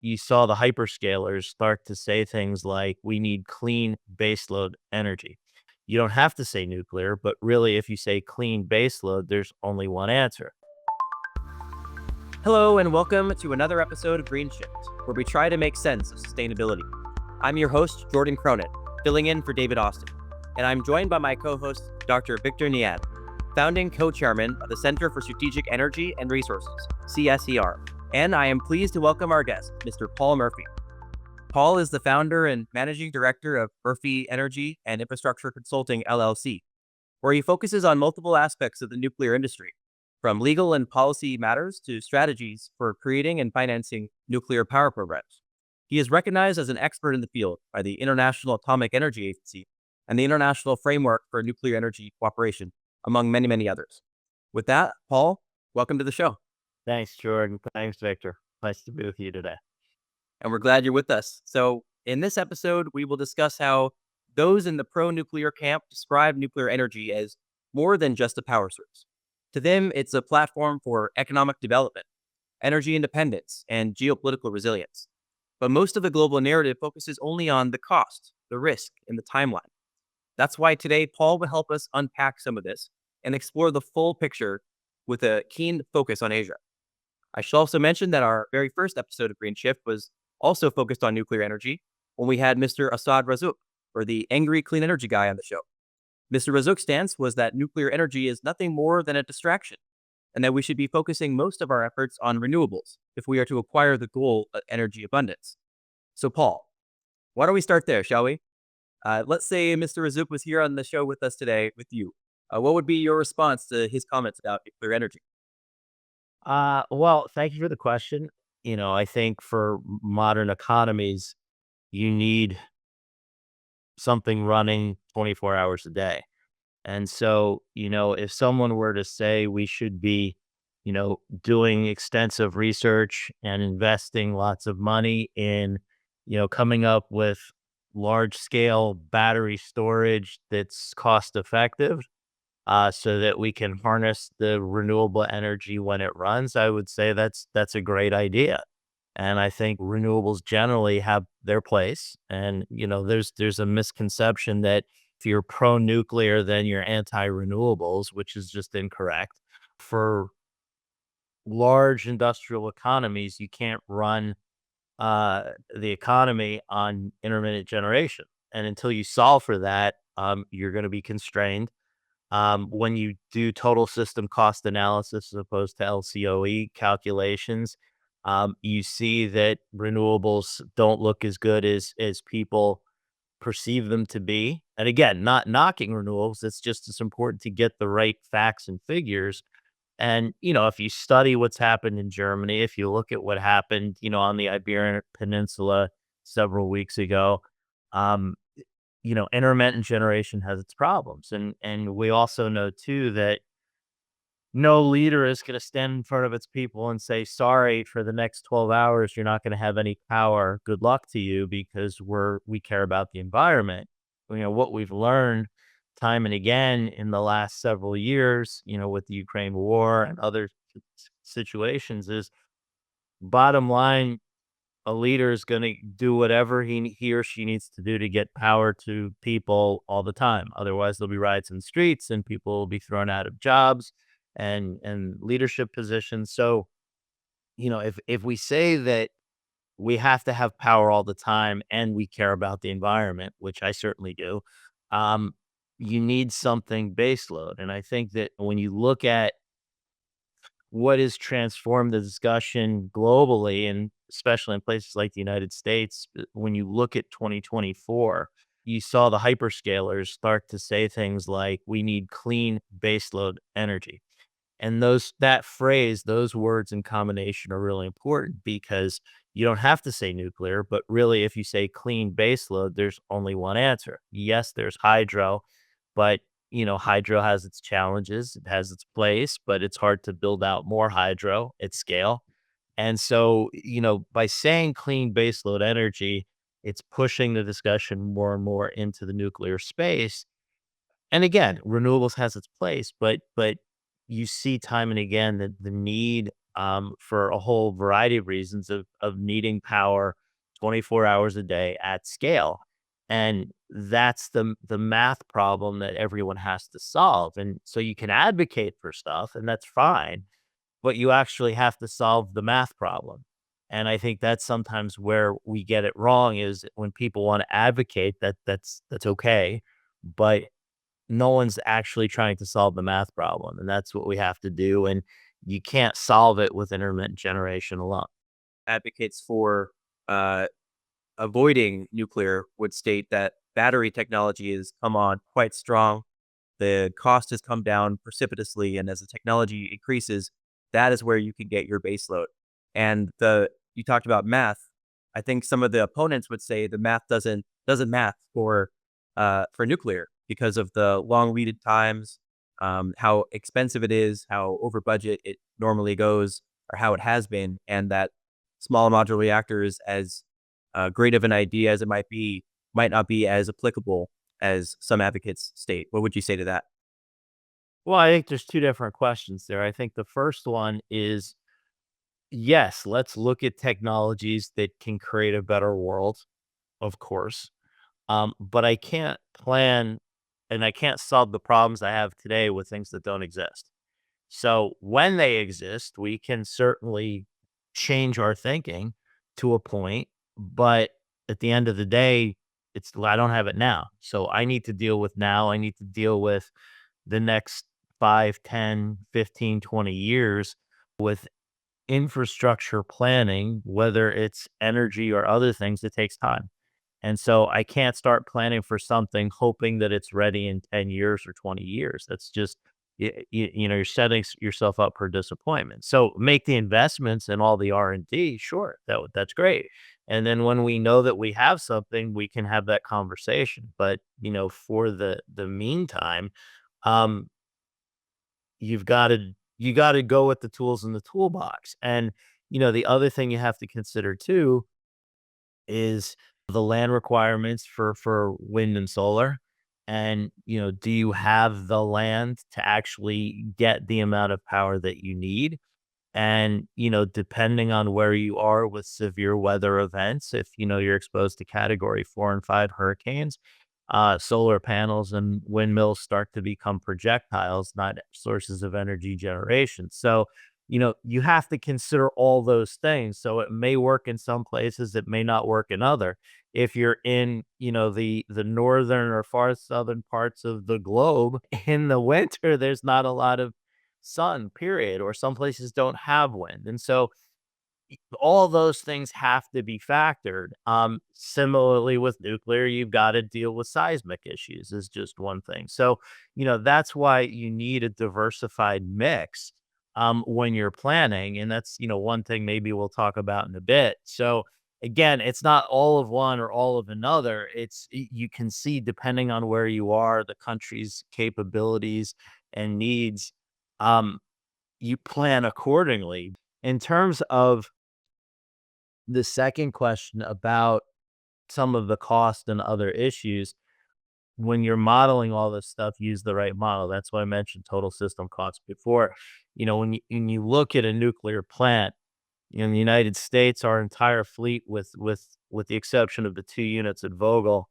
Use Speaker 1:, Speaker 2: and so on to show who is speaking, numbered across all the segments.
Speaker 1: you saw the hyperscalers start to say things like, we need clean baseload energy. You don't have to say nuclear, but really, if you say clean baseload, there's only one answer.
Speaker 2: Hello, and welcome to another episode of Green Shift, where we try to make sense of sustainability. I'm your host, Jordan Kronen, filling in for David Austin, and I'm joined by my co-host, Dr. Victor Nian, founding co-chairman of the Center for Strategic Energy and Resources, CSER. And I am pleased to welcome our guest, Mr. Paul Murphy. Paul is the founder and managing director of Murphy Energy and Infrastructure Consulting, LLC, where he focuses on multiple aspects of the nuclear industry, from legal and policy matters to strategies for creating and financing nuclear power programs. He is recognized as an expert in the field by the International Atomic Energy Agency and the International Framework for Nuclear Energy Cooperation, among many, many others. With that, Paul, welcome to the show.
Speaker 1: Thanks, Jordan. Thanks, Victor. Nice to be with you today.
Speaker 2: And we're glad you're with us. So, in this episode, we will discuss how those in the pro-nuclear camp describe nuclear energy as more than just a power source. To them, it's a platform for economic development, energy independence, and geopolitical resilience. But most of the global narrative focuses only on the cost, the risk, and the timeline. That's why today, Paul will help us unpack some of this and explore the full picture with a keen focus on Asia. I should also mention that our very first episode of Green Shift was also focused on nuclear energy when we had Mr. Assad Razouk, or the angry clean energy guy, on the show. Mr. Razouk's stance was that nuclear energy is nothing more than a distraction, and that we should be focusing most of our efforts on renewables if we are to acquire the goal of energy abundance. So, Paul, why don't we start there, shall we? Let's say Mr. Razouk was here on the show with us today with you. What would be your response to his comments about nuclear energy?
Speaker 1: Well, thank you for the question. I think for modern economies, you need something running 24 hours a day. And so, if someone were to say we should be, doing extensive research and investing lots of money in, coming up with large scale battery storage that's cost effective, so that we can harness the renewable energy when it runs, I would say that's a great idea. And I think renewables generally have their place. And there's a misconception that if you're pro nuclear, then you're anti renewables, which is just incorrect. For large industrial economies, you can't run the economy on intermittent generation. And until you solve for that, you're going to be constrained. When you do total system cost analysis as opposed to LCOE calculations, you see that renewables don't look as good as people perceive them to be. And again, not knocking renewables, it's just as important to get the right facts and figures. And if you study what's happened in Germany, if you look at what happened, on the Iberian Peninsula several weeks ago, um, intermittent generation has its problems. And we also know too that no leader is going to stand in front of its people and say, sorry, for the next 12 hours, you're not going to have any power. Good luck to you, because we care about the environment. What we've learned time and again in the last several years, with the Ukraine war and other situations, is bottom line, a leader is going to do whatever he or she needs to do to get power to people all the time. Otherwise, there'll be riots in the streets and people will be thrown out of jobs and leadership positions. So, if we say that we have to have power all the time and we care about the environment, which I certainly do, um, you need something baseload. And I think that when you look at what has transformed the discussion globally, and especially in places like the United States, when you look at 2024, you saw the hyperscalers start to say things like, we need clean baseload energy. And that phrase, those words in combination are really important, because you don't have to say nuclear, but really, if you say clean baseload, there's only one answer. Yes, there's hydro, but hydro has its challenges, it has its place, but it's hard to build out more hydro at scale. And so, by saying clean baseload energy, it's pushing the discussion more and more into the nuclear space. And again, renewables has its place, but you see time and again that the need for a whole variety of reasons of needing power 24 hours a day at scale. And that's the math problem that everyone has to solve. And so you can advocate for stuff, and that's fine, but you actually have to solve the math problem. And I think that's sometimes where we get it wrong is when people want to advocate that's okay, but no one's actually trying to solve the math problem, and that's what we have to do, and you can't solve it with intermittent generation alone.
Speaker 2: Advocates for uh, avoiding nuclear would state that battery technology has come on quite strong. The cost has come down precipitously, and as the technology increases, that is where you can get your baseload. And the you talked about math. I think some of the opponents would say the math doesn't math for nuclear because of the long lead times, how expensive it is, how over budget it normally goes, or how it has been, and that small modular reactors, as great of an idea as it might be, might not be as applicable as some advocates state. What would you say to that?
Speaker 1: Well, I think there's 2 different questions there. I think the first one is, yes, let's look at technologies that can create a better world, of course, but I can't plan and I can't solve the problems I have today with things that don't exist. So when they exist, we can certainly change our thinking to a point, but at the end of the day, I don't have it now. So I need to deal with now. I need to deal with the next 5, 10, 15, 20 years with infrastructure planning, whether it's energy or other things, it takes time. And so I can't start planning for something hoping that it's ready in 10 years or 20 years. That's just, you're setting yourself up for disappointment. So make the investments and all the R&D. Sure, that's great. And then when we know that we have something, we can have that conversation. But, for the meantime, um, you gotta go with the tools in the toolbox. And, the other thing you have to consider too is the land requirements for wind and solar. And, do you have the land to actually get the amount of power that you need? And, depending on where you are with severe weather events, if you're exposed to category 4 and 5 hurricanes, solar panels and windmills start to become projectiles, not sources of energy generation. So, you have to consider all those things. So it may work in some places, it may not work in other. If you're in, the northern or far southern parts of the globe in the winter, there's not a lot of sun, period, or some places don't have wind. And so all those things have to be factored. Similarly with nuclear, you've got to deal with seismic issues is just one thing. So, that's why you need a diversified mix when you're planning. And that's, one thing maybe we'll talk about in a bit. So again, it's not all of one or all of another. You can see depending on where you are, the country's capabilities and needs, um, you plan accordingly. In terms of the second question about some of the cost and other issues, when you're modeling all this stuff, use the right model. That's why I mentioned total system cost before. When you look at a nuclear plant in the United States, our entire fleet, with the exception of the 2 units at Vogel,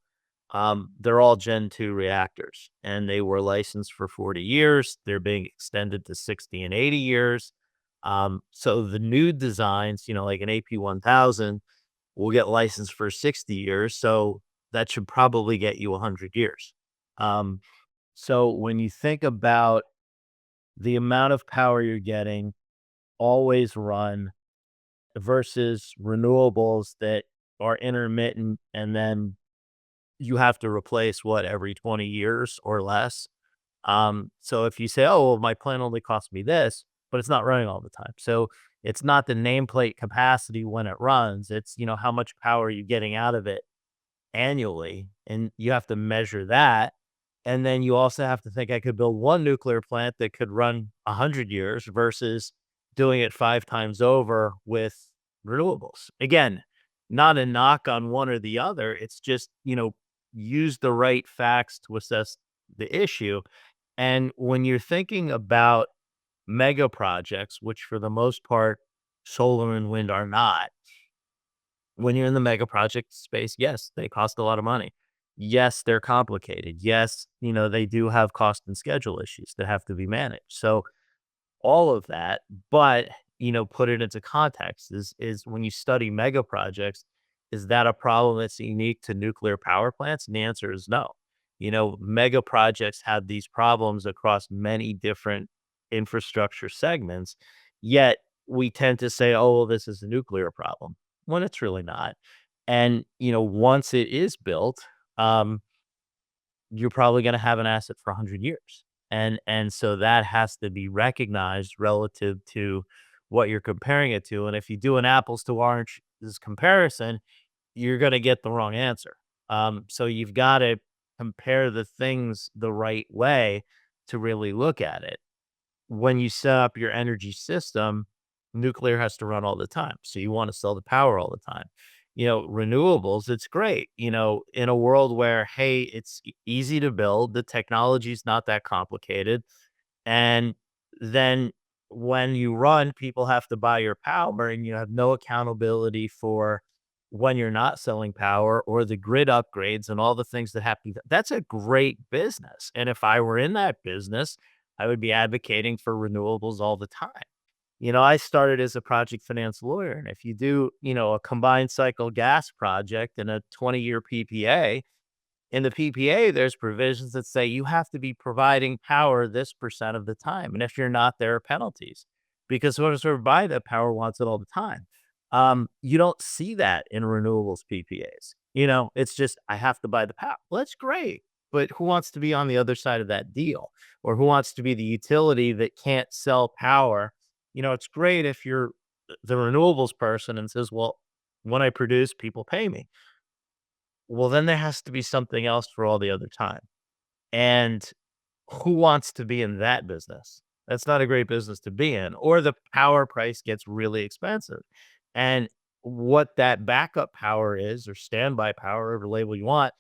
Speaker 1: they're all Gen 2 reactors, and they were licensed for 40 years. They're being extended to 60 and 80 years. So the new designs, like an AP1000, will get licensed for 60 years. So that should probably get you 100 years. Um, so when you think about the amount of power you're getting, always run versus renewables that are intermittent, and then you have to replace what every 20 years or less. So if you say, "Oh, well, my plant only cost me this," but it's not running all the time. So it's not the nameplate capacity when it runs. It's, how much power are you getting out of it annually, and you have to measure that. And then you also have to think I could build one nuclear plant that could run 100 years versus doing it 5 times over with renewables. Again, not a knock on one or the other. It's just, use the right facts to assess the issue. And when you're thinking about mega projects, which for the most part, solar and wind are not. When you're in the mega project space, yes, they cost a lot of money. Yes, they're complicated. Yes, they do have cost and schedule issues that have to be managed. So all of that, but, put it into context is when you study mega projects, is that a problem that's unique to nuclear power plants? And the answer is no. Mega projects have these problems across many different infrastructure segments, yet we tend to say, "Oh, well, this is a nuclear problem," when it's really not. And, once it is built, um, you're probably gonna have an asset for 100 years. And so that has to be recognized relative to what you're comparing it to, and if you do an apples to oranges comparison, you're gonna get the wrong answer. So you've gotta compare the things the right way to really look at it. When you set up your energy system, nuclear has to run all the time. So you want to sell the power all the time. Renewables, it's great, in a world where, hey, it's easy to build, the technology's not that complicated. And then when you run, people have to buy your power and you have no accountability for when you're not selling power or the grid upgrades and all the things that happen. That's a great business. And if I were in that business, I would be advocating for renewables all the time. I started as a project finance lawyer. And if you do, a combined cycle gas project and a 20-year PPA, in the PPA, there's provisions that say you have to be providing power this percent of the time. And if you're not, there are penalties because whoever's sort of buy that power wants it all the time. You don't see that in renewables PPAs. It's just, I have to buy the power. Well, that's great. But who wants to be on the other side of that deal? Or who wants to be the utility that can't sell power? It's great if you're the renewables person and says, well, when I produce, people pay me. Well, then there has to be something else for all the other time. And who wants to be in that business? That's not a great business to be in, or the power price gets really expensive. And what that backup power is, or standby power, whatever label you want,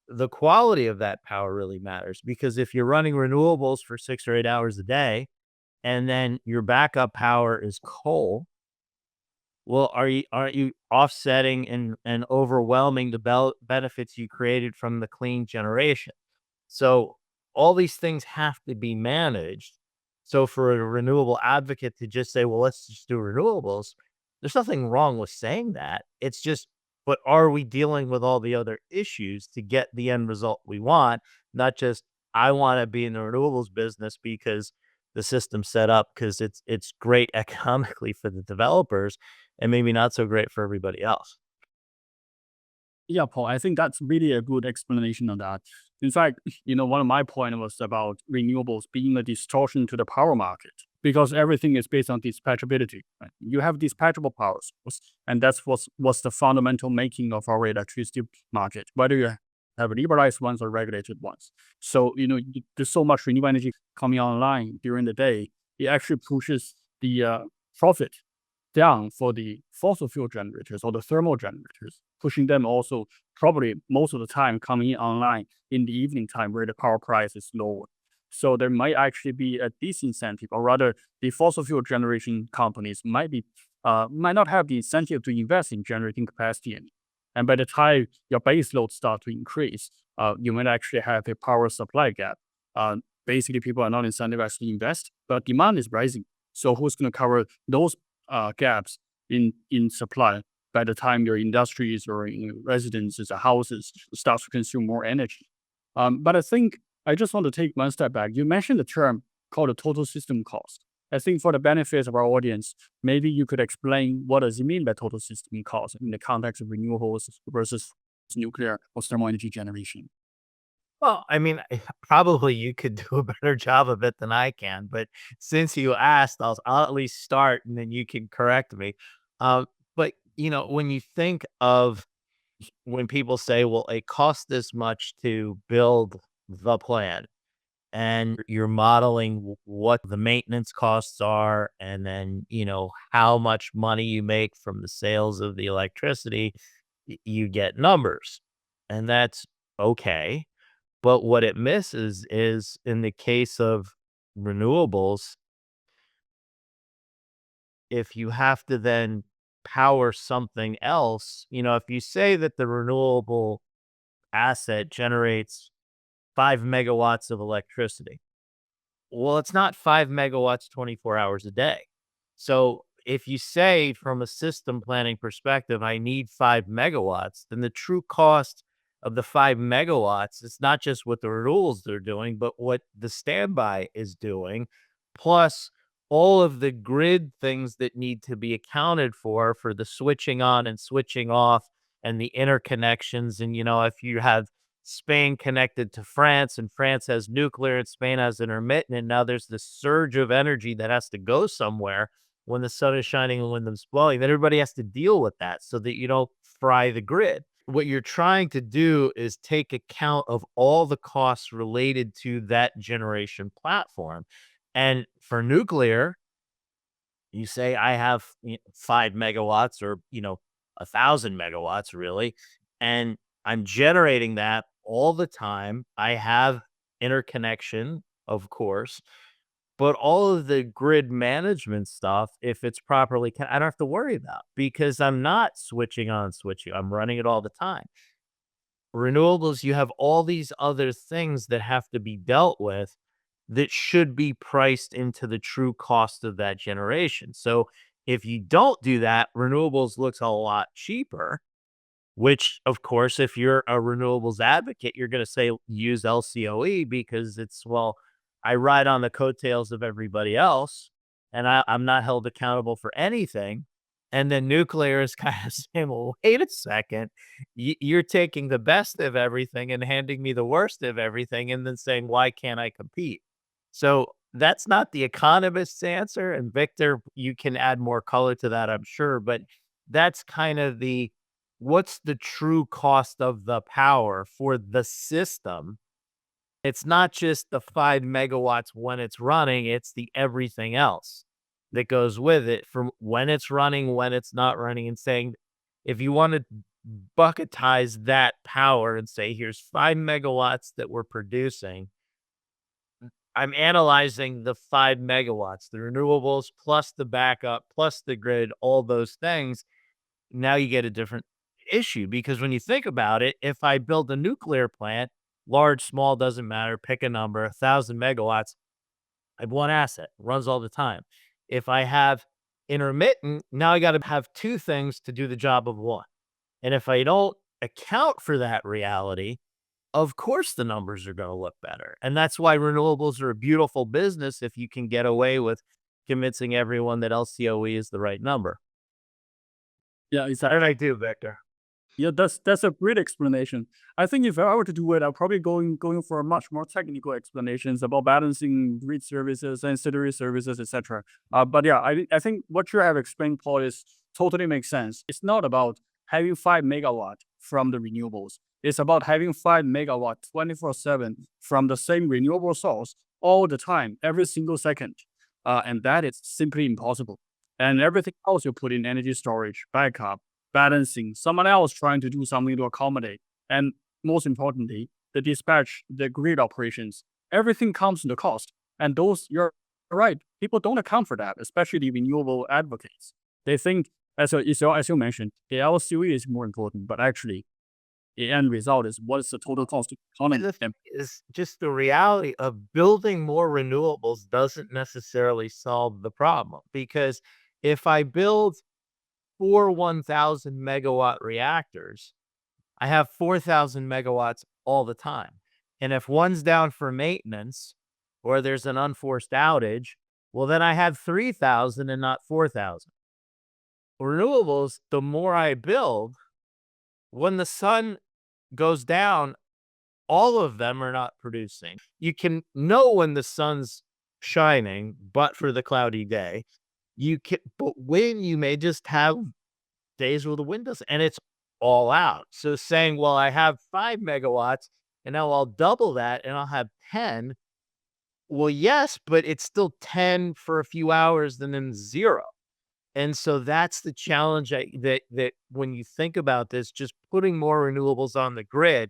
Speaker 1: the quality of that power really matters because if you're running renewables for 6 or 8 hours a day, and then your backup power is coal, well, aren't you offsetting and overwhelming the benefits you created from the clean generation? So all these things have to be managed. So for a renewable advocate to just say, "Well, let's just do renewables," there's nothing wrong with saying that. It's just, but are we dealing with all the other issues to get the end result we want? Not just, I want to be in the renewables business because the system's set up because it's great economically for the developers and maybe not so great for everybody else.
Speaker 3: Yeah, Paul, I think that's really a good explanation of that. In fact, one of my point was about renewables being a distortion to the power market because everything is based on dispatchability. Right? You have dispatchable power source, and that's what's the fundamental making of our electricity market, whether you have liberalized ones or regulated ones. So, there's so much renewable energy coming online during the day, it actually pushes the profit down for the fossil fuel generators or the thermal generators, pushing them also probably most of the time coming in online in the evening time where the power price is lower. So there might actually be a disincentive, or rather, the fossil fuel generation companies might not have the incentive to invest in generating capacity anymore. And by the time your base load start to increase, you might actually have a power supply gap. Basically, people are not incentivized to invest, but demand is rising. So who's going to cover those gaps in supply by the time your industries or residences or houses starts to consume more energy? But I think I just want to take one step back. You mentioned the term called the total system cost. I think for the benefits of our audience, maybe you could explain what does it mean by total system cost in the context of renewables versus nuclear or thermal energy generation.
Speaker 1: Well, I mean, probably you could do a better job of it than I can, but since you asked, I'll at least start and then you can correct me. But when you think of when people say, well, it costs this much to build the plant, and you're modeling what the maintenance costs are, and then, how much money you make from the sales of the electricity, you get numbers. And that's okay. But what it misses is in the case of renewables, if you have to then power something else, if you say that the renewable asset generates 5 megawatts of electricity, well, it's not 5 megawatts 24 hours a day. So if you say from a system planning perspective, I need 5 megawatts, then the true cost of the 5 megawatts is not just what the renewables they're doing, but what the standby is doing, plus all of the grid things that need to be accounted for the switching on and switching off and the interconnections. And, if you have Spain connected to France, and France has nuclear, and Spain has intermittent. And now there's this surge of energy that has to go somewhere when the sun is shining and when the wind's blowing. Then everybody has to deal with that so that you don't fry the grid. What you're trying to do is take account of all the costs related to that generation platform. And for nuclear, you say I have 5 megawatts or 1,000 megawatts really, and I'm generating that all the time. I have interconnection, of course, but all of the grid management stuff, if it's properly, I don't have to worry about because I'm not switching on, switching. I'm running it all the time. Renewables, you have all these other things that have to be dealt with that should be priced into the true cost of that generation. So if you don't do that, renewables looks a lot cheaper, which of course, if you're a renewables advocate, you're going to say use LCOE because I ride on the coattails of everybody else and I'm not held accountable for anything. And then nuclear is kind of saying, well, wait a second, you're taking the best of everything and handing me the worst of everything and then saying, why can't I compete? So that's not the economist's answer. And Victor, you can add more color to that, I'm sure. But that's kind of what's the true cost of the power for the system. It's not just the 5 megawatts when it's running, it's the everything else that goes with it from when it's running, when it's not running, and saying, if you want to bucketize that power and say, here's 5 megawatts that we're producing, I'm analyzing the 5 megawatts, the renewables plus the backup, plus the grid, all those things. Now you get a different issue because when you think about it, if I build a nuclear plant, large, small, doesn't matter, pick a number, 1,000 megawatts, I have one asset, runs all the time. If I have intermittent, now I got to have two things to do the job of one. And if I don't account for that reality, of course the numbers are going to look better. And that's why renewables are a beautiful business if you can get away with convincing everyone that LCOE is the right number.
Speaker 3: Yeah,
Speaker 1: How
Speaker 3: exactly.
Speaker 1: did I do, Victor?
Speaker 3: Yeah, that's a great explanation. I think if I were to do it, I'll probably going for a much more technical explanations about balancing grid services, ancillary services, etc. But yeah, I think what you have explained, Paul, is totally makes sense. It's not about having 5 megawatt from the renewables. It's about having 5 megawatt 24/7 from the same renewable source all the time, every single second. And that is simply impossible. And everything else you put in energy storage, backup, balancing, someone else trying to do something to accommodate. And most importantly, the dispatch, the grid operations, everything comes to the cost. And those, you're right, people don't account for that, especially the renewable advocates. They think, as you mentioned, the LCOE is more important, but actually, the end result is what is the total cost to the
Speaker 1: And
Speaker 3: economy.
Speaker 1: the thing is just the reality of building more renewables doesn't necessarily solve the problem because if I build 4 1,000 megawatt reactors, I have 4,000 megawatts all the time. And if one's down for maintenance or there's an unforced outage, well, then I have 3,000 and not 4,000. Renewables, the more I build, when the sun goes down, all of them are not producing. You can know when the sun's shining, but for the cloudy day, but when you may just have days where the wind doesn't, and it's all out. So saying, well, I have 5 megawatts and now I'll double that and I'll have 10. Well, yes, but it's still 10 for a few hours and then zero. And so that's the challenge that when you think about this, just putting more renewables on the grid,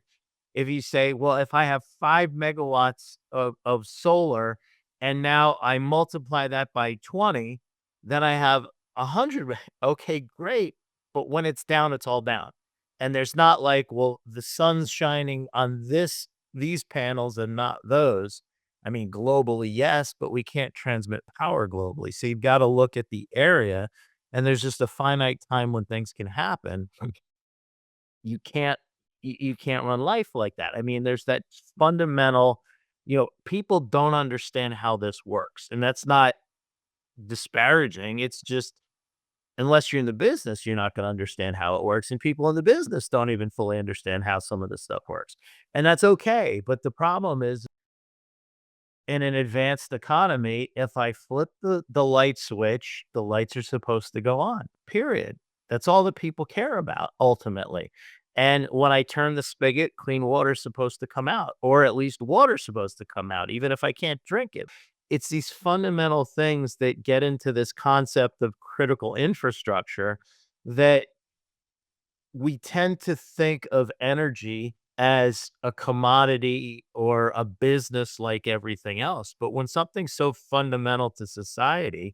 Speaker 1: if you say, well, if I have 5 megawatts of solar and now I multiply that by 20, then I have 100, okay, great. But when it's down, it's all down. And there's not like, well, the sun's shining on these panels and not those. I mean, globally, yes, but we can't transmit power globally. So you've got to look at the area, and there's just a finite time when things can happen. You can't you can't run life like that. I mean, there's that fundamental, people don't understand how this works. And that's not disparaging. It's just unless you're in the business, you're not going to understand how it works. And people in the business don't even fully understand how some of this stuff works. And that's okay. But the problem is in an advanced economy, if I flip the light switch, the lights are supposed to go on, period. That's all that people care about ultimately. And when I turn the spigot, clean water is supposed to come out, or at least water's supposed to come out, even if I can't drink it. It's these fundamental things that get into this concept of critical infrastructure that we tend to think of energy as a commodity or a business like everything else. But when something's so fundamental to society,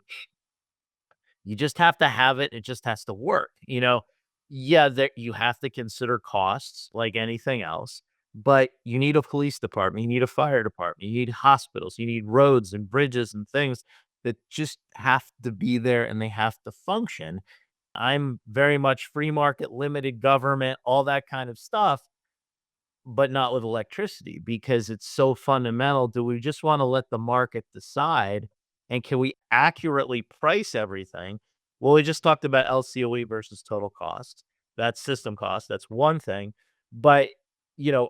Speaker 1: you just have to have it. It just has to work. Yeah, there you have to consider costs like anything else, but you need a police department, you need a fire department, you need hospitals, you need roads and bridges and things that just have to be there and they have to function. I'm very much free market, limited government, all that kind of stuff, but not with electricity because it's so fundamental. Do we just want to let the market decide? And can we accurately price everything? Well, we just talked about LCOE versus total cost. That's system cost. That's one thing. But,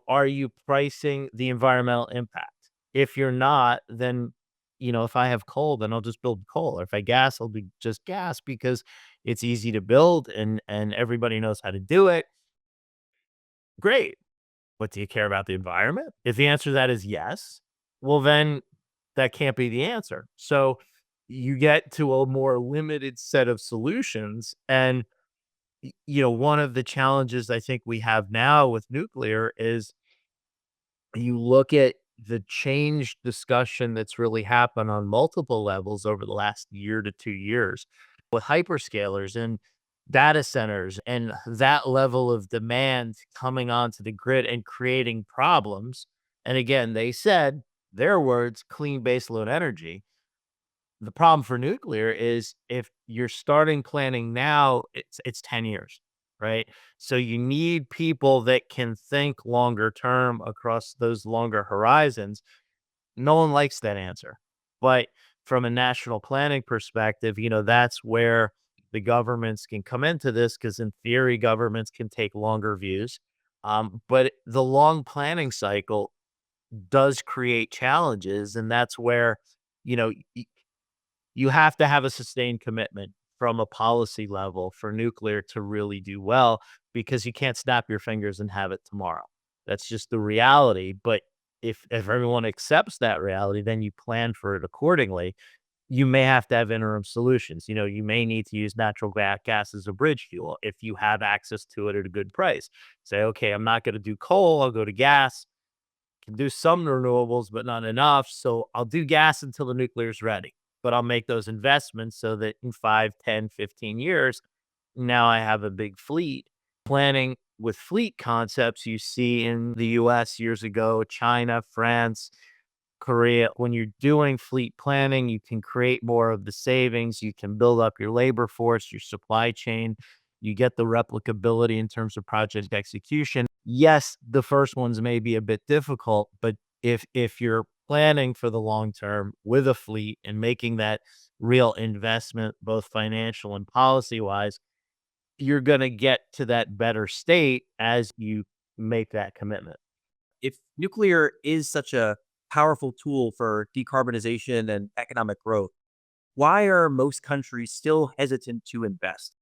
Speaker 1: are you pricing the environmental impact? If you're not, then, if I have coal, then I'll just build coal. Or if I gas, I'll be just gas because it's easy to build and everybody knows how to do it. Great. But do you care about the environment? If the answer to that is yes, well, then that can't be the answer. So you get to a more limited set of solutions. And, one of the challenges I think we have now with nuclear is you look at the change discussion that's really happened on multiple levels over the last year to 2 years with hyperscalers and data centers and that level of demand coming onto the grid and creating problems. And again, they said their words, clean baseload energy. The problem for nuclear is if you're starting planning now, it's 10 years, right? So you need people that can think longer term across those longer horizons. No one likes that answer. But from a national planning perspective, that's where the governments can come into this because in theory, governments can take longer views. But the long planning cycle does create challenges. And that's where, you know, you have to have a sustained commitment from a policy level for nuclear to really do well because you can't snap your fingers and have it tomorrow. That's just the reality. But if everyone accepts that reality, then you plan for it accordingly. You may have to have interim solutions. You may need to use natural gas as a bridge fuel if you have access to it at a good price. Say, okay, I'm not going to do coal. I'll go to gas. Can do some renewables, but not enough. So I'll do gas until the nuclear is ready, but I'll make those investments so that in 5, 10, 15 years, now I have a big fleet. Planning with fleet concepts you see in the US years ago, China, France, Korea. When you're doing fleet planning, you can create more of the savings. You can build up your labor force, your supply chain. You get the replicability in terms of project execution. Yes, the first ones may be a bit difficult, but if you're planning for the long term with a fleet and making that real investment, both financial and policy wise, you're going to get to that better state as you make that commitment.
Speaker 2: If nuclear is such a powerful tool for decarbonization and economic growth, why are most countries still hesitant to invest?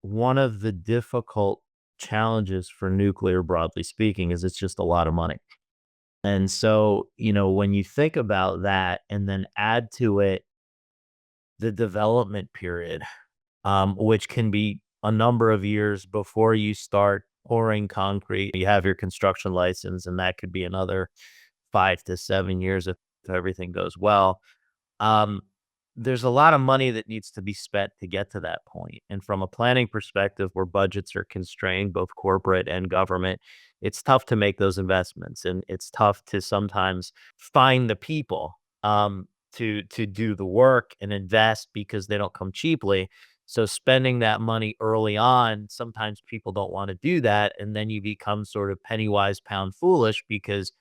Speaker 1: One of the difficult challenges for nuclear, broadly speaking, is it's just a lot of money. And so, when you think about that and then add to it the development period, which can be a number of years before you start pouring concrete, you have your construction license, and that could be another 5 to 7 years if everything goes well. Um, there's a lot of money that needs to be spent to get to that point. And from a planning perspective, where budgets are constrained, both corporate and government, it's tough to make those investments, and it's tough to sometimes find the people to do the work and invest because they don't come cheaply. So spending that money early on, sometimes people don't want to do that, and then you become sort of penny wise, pound foolish because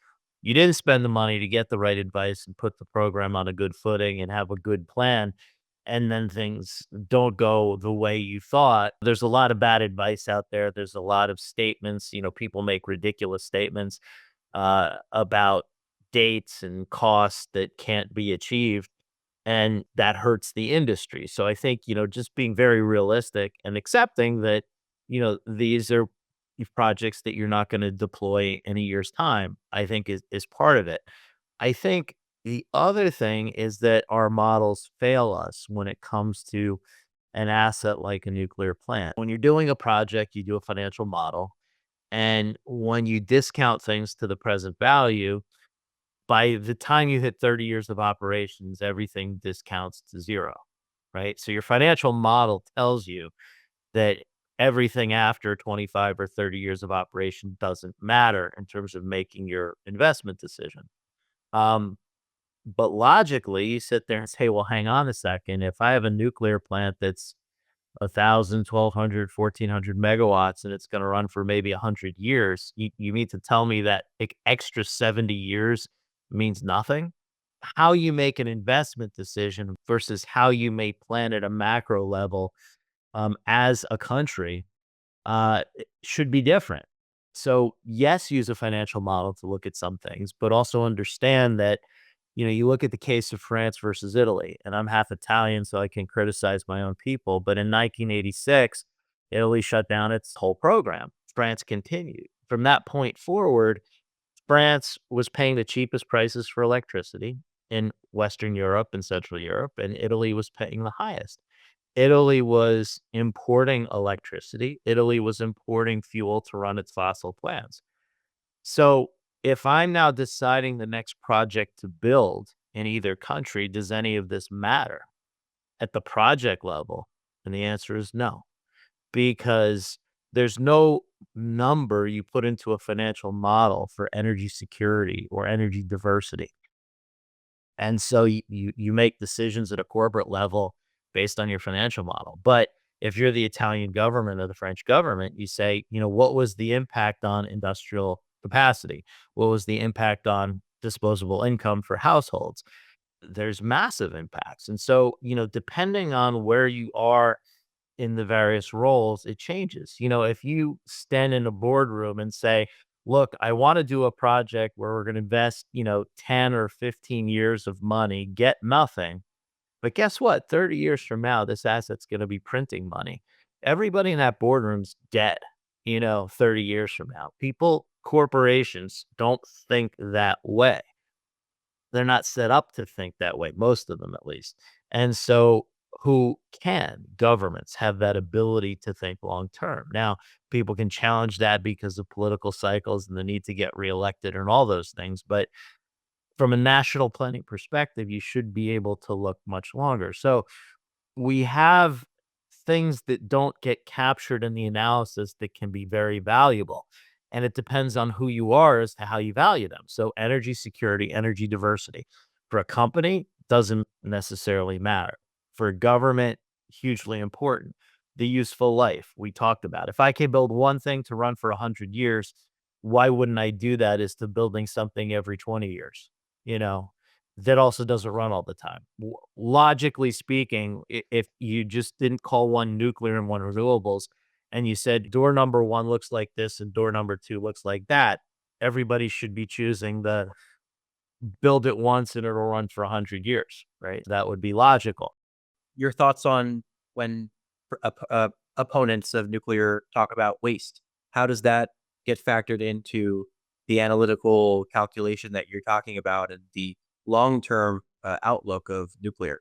Speaker 1: you didn't spend the money to get the right advice and put the program on a good footing and have a good plan, and then things don't go the way you thought. There's a lot of bad advice out there. There's a lot of statements, people make ridiculous statements about dates and costs that can't be achieved, and that hurts the industry. So I think, just being very realistic and accepting that, these are projects that you're not going to deploy in a year's time, I think is part of it. I think the other thing is that our models fail us when it comes to an asset like a nuclear plant. When you're doing a project, you do a financial model. And when you discount things to the present value, by the time you hit 30 years of operations, everything discounts to zero, right? So your financial model tells you that everything after 25 or 30 years of operation doesn't matter in terms of making your investment decision. Um, but logically, you sit there and say, well, hang on a second. If I have a nuclear plant that's 1,000, 1,200, 1,400 megawatts, and it's going to run for maybe 100 years, you mean to tell me that extra 70 years means nothing? How you make an investment decision versus how you may plan at a macro level as a country should be different. So, yes, use a financial model to look at some things, but also understand that, you look at the case of France versus Italy, and I'm half Italian, so I can criticize my own people. But in 1986, Italy shut down its whole program. France continued. From that point forward, France was paying the cheapest prices for electricity in Western Europe and Central Europe, and Italy was paying the highest. Italy was importing electricity. Italy was importing fuel to run its fossil plants. So if I'm now deciding the next project to build in either country, does any of this matter at the project level? And the answer is no, because there's no number you put into a financial model for energy security or energy diversity. And so you make decisions at a corporate level based on your financial model. But if you're the Italian government or the French government, you say, what was the impact on industrial capacity? What was the impact on disposable income for households? There's massive impacts. And so, depending on where you are in the various roles, it changes. If you stand in a boardroom and say, look, I want to do a project where we're going to invest, 10 or 15 years of money, get nothing. But guess what? 30 years from now, this asset's going to be printing money. Everybody in that boardroom's dead, 30 years from now. Corporations don't think that way. They're not set up to think that way, most of them at least. And so who can? Governments have that ability to think long term. Now, people can challenge that because of political cycles and the need to get reelected and all those things. But from a national planning perspective, you should be able to look much longer. So we have things that don't get captured in the analysis that can be very valuable. And it depends on who you are as to how you value them. So energy security, energy diversity. For a company, doesn't necessarily matter. For a government, hugely important. The useful life we talked about. If I can build one thing to run for 100 years, why wouldn't I do that as to building something every 20 years? You know, that also doesn't run all the time. Logically speaking, if you just didn't call one nuclear and one renewables, and you said door number one looks like this and door number two looks like that, everybody should be choosing the build it once and it'll run for 100 years, right? That would be logical.
Speaker 2: Your thoughts on when opponents of nuclear talk about waste? How does that get factored into the analytical calculation that you're talking about and the long-term outlook of nuclear?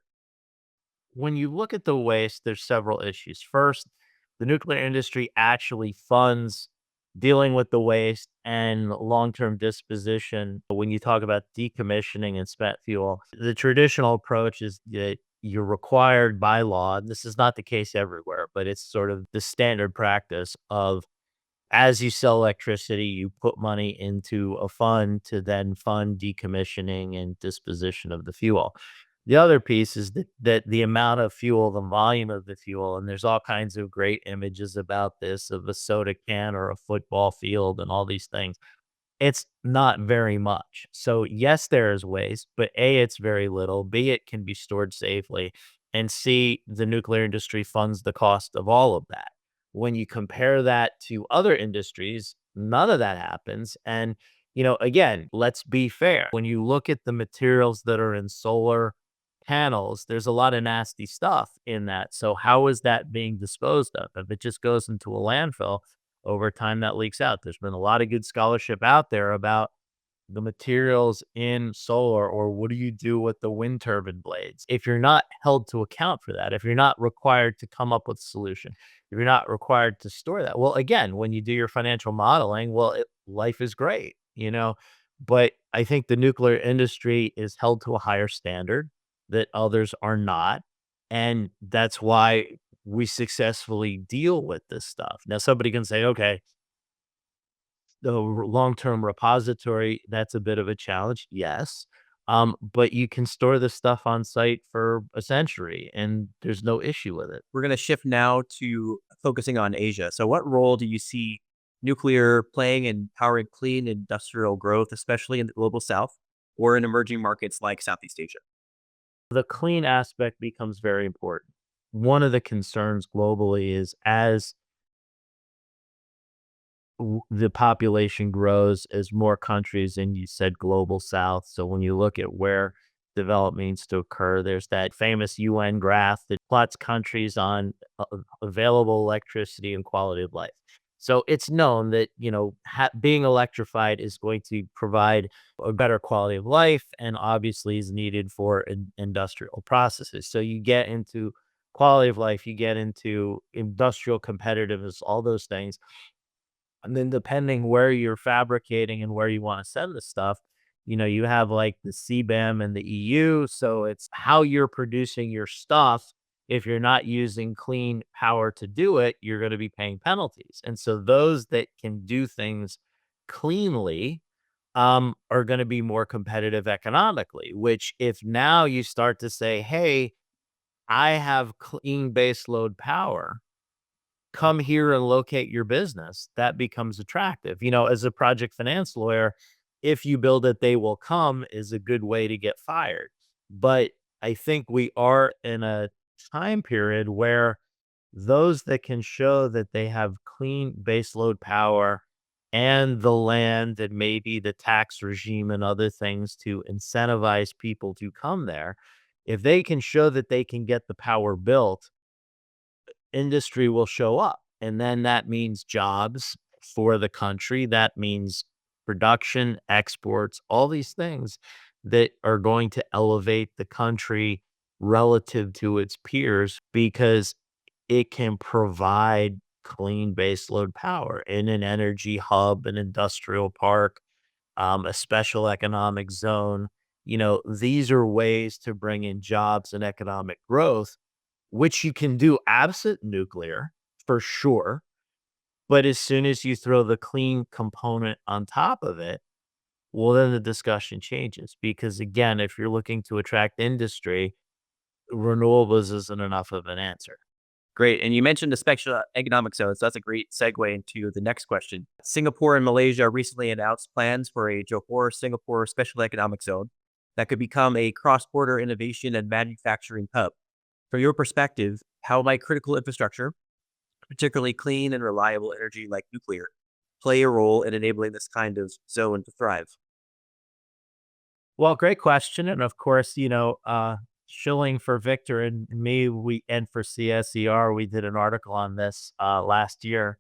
Speaker 1: When you look at the waste, there's several issues. First, the nuclear industry actually funds dealing with the waste and long-term disposition. When you talk about decommissioning and spent fuel, the traditional approach is that you're required by law, and this is not the case everywhere, but it's sort of the standard practice of as you sell electricity, you put money into a fund to then fund decommissioning and disposition of the fuel. The other piece is that the amount of fuel, the volume of the fuel, and there's all kinds of great images about this of a soda can or a football field and all these things. It's not very much. So, yes, there is waste, but A, it's very little, B, it can be stored safely, and C, the nuclear industry funds the cost of all of that. When you compare that to other industries, none of that happens, and, again, let's be fair. When you look at the materials that are in solar panels, there's a lot of nasty stuff in that, so how is that being disposed of? If it just goes into a landfill, over time that leaks out. There's been a lot of good scholarship out there about the materials in solar or what do you do with the wind turbine blades? If you're not held to account for that, if you're not required to come up with a solution, if you're not required to store that, well, again, when you do your financial modeling, well, life is great. But I think the nuclear industry is held to a higher standard that others are not. And that's why we successfully deal with this stuff. Now, somebody can say, okay, the long-term repository, that's a bit of a challenge. Yes. But you can store this stuff on site for a century and there's no issue with it.
Speaker 2: We're going to shift now to focusing on Asia. So, what role do you see nuclear playing in powering clean industrial growth, especially in the global south or in emerging markets like Southeast Asia?
Speaker 1: The clean aspect becomes very important. One of the concerns globally is as the population grows as more countries, and you said global south. So when you look at where development needs to occur, there's that famous UN graph that plots countries on available electricity and quality of life. So it's known that, being electrified is going to provide a better quality of life and obviously is needed for industrial processes. So you get into quality of life, you get into industrial competitiveness, all those things. And then depending where you're fabricating and where you wanna send the stuff, you have, like, the CBAM and the EU, so it's how you're producing your stuff. If you're not using clean power to do it, you're gonna be paying penalties, and so those that can do things cleanly, are gonna be more competitive economically, which if now you start to say, "Hey, I have clean baseload power." Come here and locate your business, that becomes attractive. As a project finance lawyer, if you build it, they will come is a good way to get fired. But I think we are in a time period where those that can show that they have clean baseload power and the land and maybe the tax regime and other things to incentivize people to come there, if they can show that they can get the power built, industry will show up. And then that means jobs for the country. That means production, exports, all these things that are going to elevate the country relative to its peers because it can provide clean baseload power in an energy hub, an industrial park, a special economic zone. These are ways to bring in jobs and economic growth which you can do absent nuclear for sure, but as soon as you throw the clean component on top of it, well, then the discussion changes because again, if you're looking to attract industry, renewables isn't enough of an answer.
Speaker 2: Great. And you mentioned the special economic zone. So that's a great segue into the next question. Singapore and Malaysia recently announced plans for a Johor Singapore special economic zone that could become a cross border innovation and manufacturing hub. From your perspective, how might critical infrastructure, particularly clean and reliable energy like nuclear, play a role in enabling this kind of zone to thrive?
Speaker 1: Well, great question. And of course, shilling for Victor and me, and for CSER, we did an article on this last year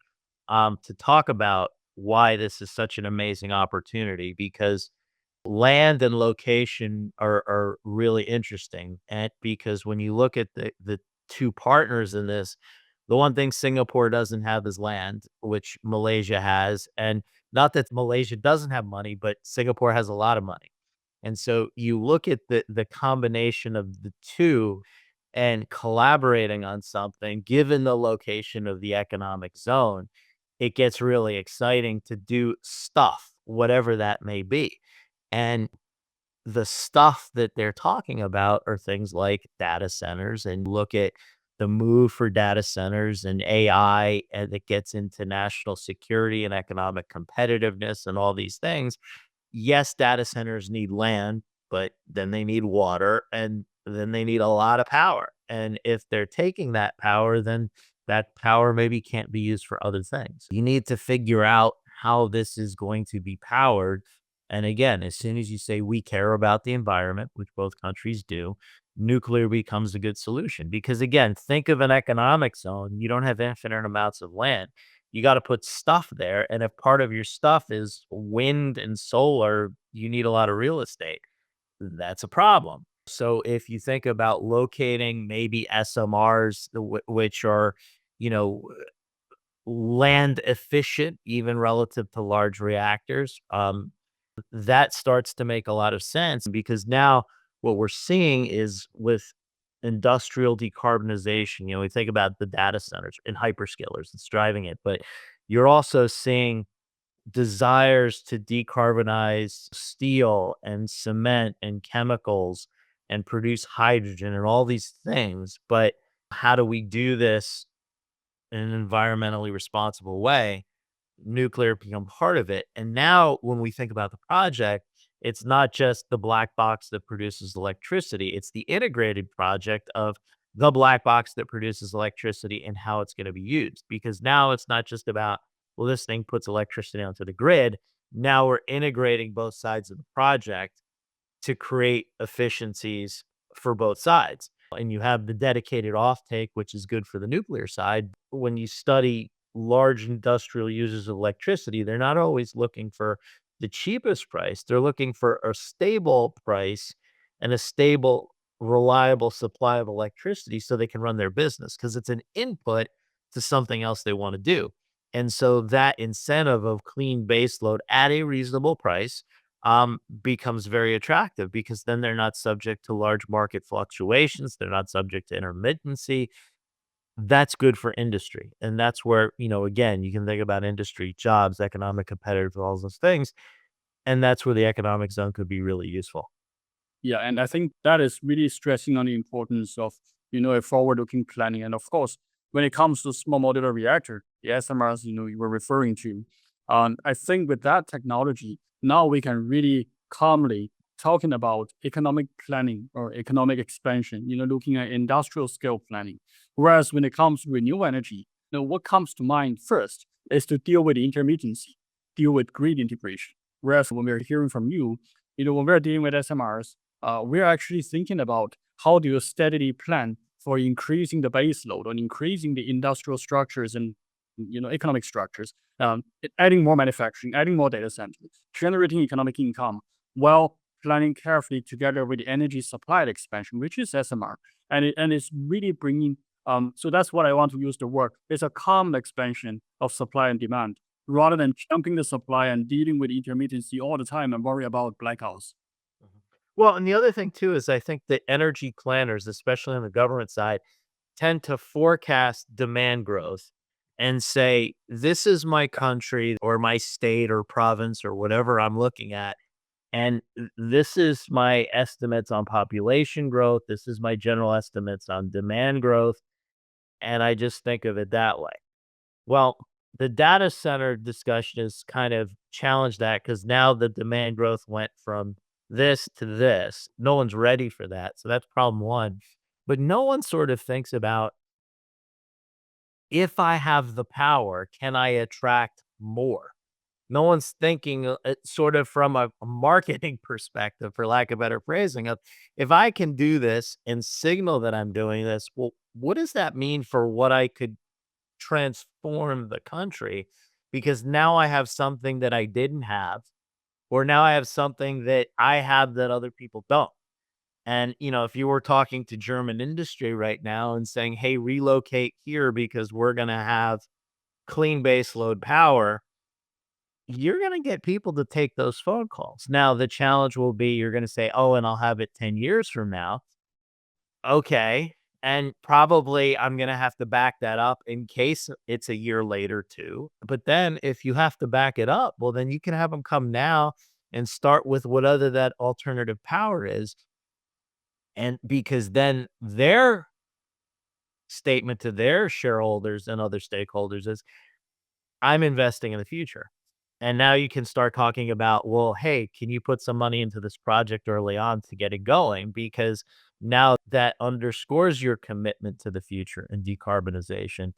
Speaker 1: to talk about why this is such an amazing opportunity because land and location are really interesting. And because when you look at the two partners in this, the one thing Singapore doesn't have is land, which Malaysia has. And not that Malaysia doesn't have money, but Singapore has a lot of money. And so you look at the combination of the two, and collaborating on something, given the location of the economic zone, it gets really exciting to do stuff, whatever that may be. And the stuff that they're talking about are things like data centers, and look at the move for data centers and AI, and it gets into national security and economic competitiveness and all these things. Yes, data centers need land, but then they need water, and then they need a lot of power. And if they're taking that power, then that power maybe can't be used for other things. You need to figure out how this is going to be powered. And again, as soon as you say we care about the environment, which both countries do, nuclear becomes a good solution. Because again, think of an economic zone. You don't have infinite amounts of land. You got to put stuff there. And if part of your stuff is wind and solar, you need a lot of real estate. That's a problem. So if you think about locating maybe SMRs, which are, you know, land efficient, even relative to large reactors, that starts to make a lot of sense, because now what we're seeing is with industrial decarbonization, we think about the data centers and hyperscalers that's driving it, but you're also seeing desires to decarbonize steel and cement and chemicals and produce hydrogen and all these things. But how do we do this in an environmentally responsible way? Nuclear become part of it. And now when we think about the project, it's not just the black box that produces electricity, it's the integrated project of the black box that produces electricity and how it's going to be used. Because now it's not just about, well, this thing puts electricity onto the grid. Now we're integrating both sides of the project to create efficiencies for both sides. And you have the dedicated offtake, which is good for the nuclear side. When you study large industrial users of electricity, they're not always looking for the cheapest price. They're looking for a stable price and a stable, reliable supply of electricity so they can run their business, because it's an input to something else they want to do. And so that incentive of clean baseload at a reasonable price becomes very attractive, because then they're not subject to large market fluctuations. They're not subject to intermittency. That's good for industry. And that's where, again, you can think about industry, jobs, economic competitive, all those things. And that's where the economic zone could be really useful.
Speaker 3: Yeah, and I think that is really stressing on the importance of, a forward-looking planning. And of course, when it comes to small modular reactor, the SMRs, you were referring to, I think with that technology, now we can really calmly talking about economic planning or economic expansion, looking at industrial scale planning. Whereas when it comes to renewable energy, what comes to mind first is to deal with intermittency, deal with grid integration. Whereas when we're hearing from you, when we're dealing with SMRs, we're actually thinking about how do you steadily plan for increasing the base load or increasing the industrial structures and economic structures, adding more manufacturing, adding more data centers, generating economic income while planning carefully together with the energy supply expansion, which is SMR, and it's really bringing. So that's what I want to use the word. It's a calm expansion of supply and demand, rather than jumping the supply and dealing with intermittency all the time and worry about blackouts.
Speaker 1: Mhm. Well, and the other thing too is I think that energy planners, especially on the government side, tend to forecast demand growth and say, this is my country or my state or province or whatever I'm looking at. And this is my estimates on population growth. This is my general estimates on demand growth. And I just think of it that way. Well, the data center discussion has kind of challenged that, because now the demand growth went from this to this. No one's ready for that. So that's problem one. But no one sort of thinks about, if I have the power, can I attract more? No one's thinking sort of from a marketing perspective, for lack of better phrasing, of, if I can do this and signal that I'm doing this, well, what does that mean for what I could transform the country? Because now I have something that I didn't have, or now I have something that I have that other people don't. And, if you were talking to German industry right now and saying, hey, relocate here because we're going to have clean base load power, you're going to get people to take those phone calls. Now, the challenge will be, you're going to say, oh, and I'll have it 10 years from now. Okay. And probably I'm going to have to back that up in case it's a year later too. But then if you have to back it up, well, then you can have them come now and start with whatever that alternative power is. And because then their statement to their shareholders and other stakeholders is, I'm investing in the future. And now you can start talking about, well, hey, can you put some money into this project early on to get it going? Because now that underscores your commitment to the future and decarbonization.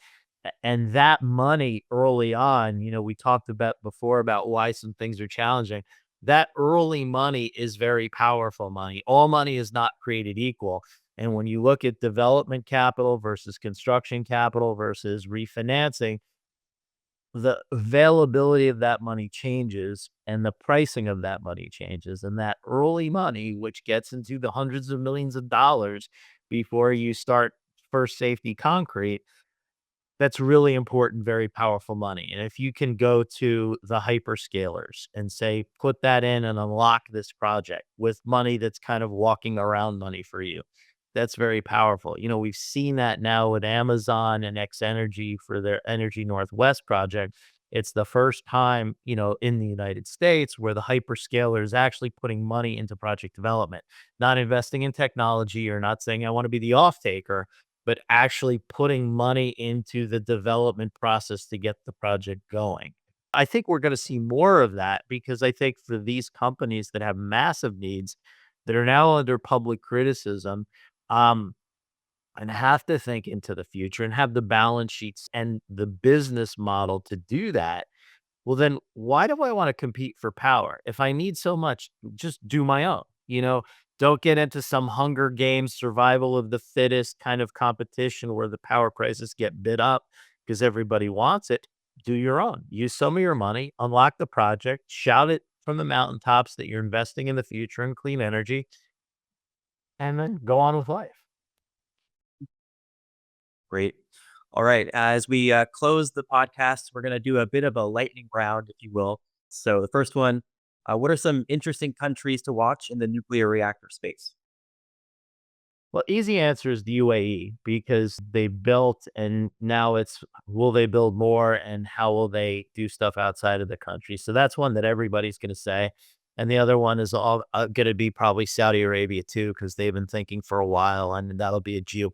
Speaker 1: And that money early on, we talked about before about why some things are challenging. That early money is very powerful money. All money is not created equal. And when you look at development capital versus construction capital versus refinancing, the availability of that money changes and the pricing of that money changes. And that early money, which gets into the hundreds of millions of dollars before you start first safety concrete, that's really important, very powerful money. And if you can go to the hyperscalers and say, put that in and unlock this project with money that's kind of walking around money for you, that's very powerful. We've seen that now with Amazon and X Energy for their Energy Northwest project. It's the first time, in the United States where the hyperscaler is actually putting money into project development, not investing in technology or not saying, I want to be the off taker, but actually putting money into the development process to get the project going. I think we're going to see more of that because I think for these companies that have massive needs that are now under public criticism, um, and have to think into the future and have the balance sheets and the business model to do that, well, then why do I want to compete for power? If I need so much, just do my own. Don't get into some Hunger Games survival of the fittest kind of competition where the power prices get bid up because everybody wants it. Do your own. Use some of your money, unlock the project, shout it from the mountaintops that you're investing in the future in clean energy, and then go on with life.
Speaker 2: Great. All right. As we close the podcast, we're going to do a bit of a lightning round, if you will. So the first one, what are some interesting countries to watch in the nuclear reactor space?
Speaker 1: Well, easy answer is the UAE because they built and now it's will they build more and how will they do stuff outside of the country? So that's one that everybody's going to say. And the other one is all going to be probably Saudi Arabia too, because they've been thinking for a while and that'll be a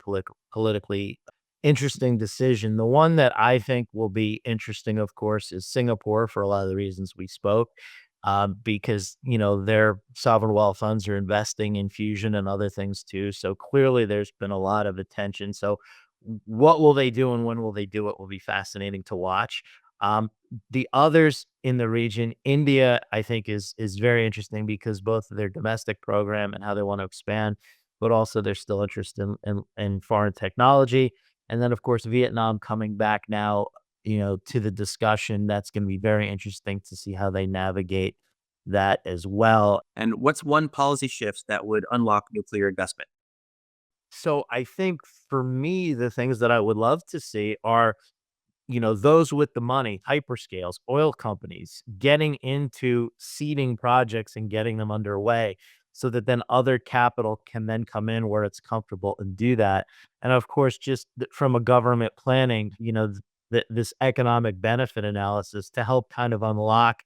Speaker 1: politically interesting decision. The one that I think will be interesting, of course, is Singapore for a lot of the reasons we spoke because their sovereign wealth funds are investing in fusion and other things too. So clearly, there's been a lot of attention. So, what will they do and when will they do it will be fascinating to watch. The others in the region, India, I think is very interesting because both of their domestic program and how they want to expand, but also they're still interested in foreign technology. And then, of course, Vietnam coming back now to the discussion. That's going to be very interesting to see how they navigate that as well.
Speaker 2: And what's one policy shift that would unlock nuclear investment?
Speaker 1: So I think for me, the things that I would love to see are, those with the money, hyperscales, oil companies, getting into seeding projects and getting them underway so that then other capital can then come in where it's comfortable and do that. And of course, just from a government planning, this economic benefit analysis to help kind of unlock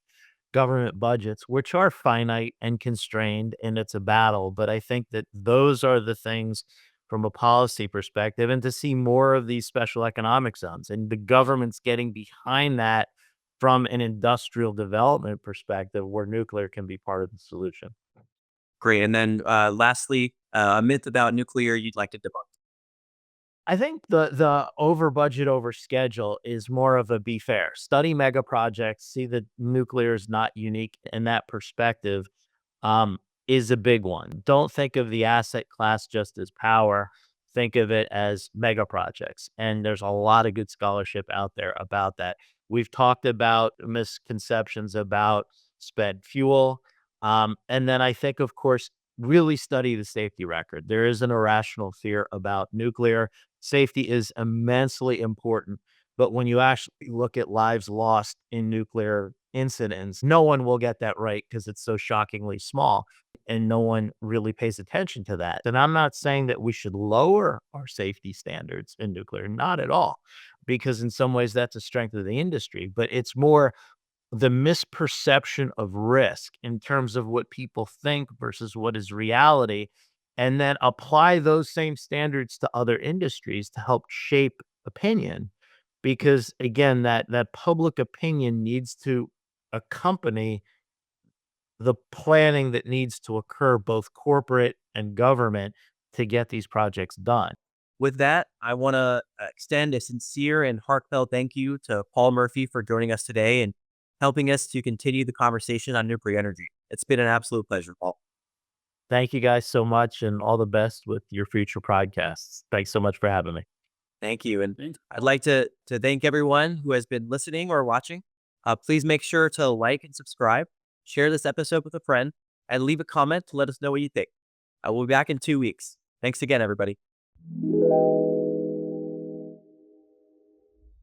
Speaker 1: government budgets, which are finite and constrained, and it's a battle. But I think that those are the things from a policy perspective, and to see more of these special economic zones and the government's getting behind that from an industrial development perspective where nuclear can be part of the solution.
Speaker 2: Great. And then lastly, a myth about nuclear you'd like to debunk.
Speaker 1: I think the over budget, over schedule is more of a be fair. Study mega projects, see that nuclear is not unique in that perspective, um, is a big one. Don't think of the asset class just as power. Think of it as mega projects. And there's a lot of good scholarship out there about that. We've talked about misconceptions about spent fuel. And then I think, of course, really study the safety record. There is an irrational fear about nuclear. Safety is immensely important. But when you actually look at lives lost in nuclear incidents, no one will get that right because it's so shockingly small. and no one really pays attention to that. And I'm not saying that we should lower our safety standards in nuclear, not at all, because in some ways that's a strength of the industry, but it's more the misperception of risk in terms of what people think versus what is reality, and then apply those same standards to other industries to help shape opinion. Because again, that public opinion needs to accompany the planning that needs to occur, both corporate and government, to get these projects done.
Speaker 2: With that, I want to extend a sincere and heartfelt thank you to Paul Murphy for joining us today and helping us to continue the conversation on nuclear energy. It's been an absolute pleasure, Paul.
Speaker 1: Thank you guys so much, and all the best with your future podcasts. Thanks so much for having me.
Speaker 2: Thank you. And
Speaker 3: Thanks.
Speaker 2: I'd like to thank everyone who has been listening or watching. Please make sure to like and subscribe, share this episode with a friend, and leave a comment to let us know what you think. I will be back in 2 weeks. Thanks again, everybody.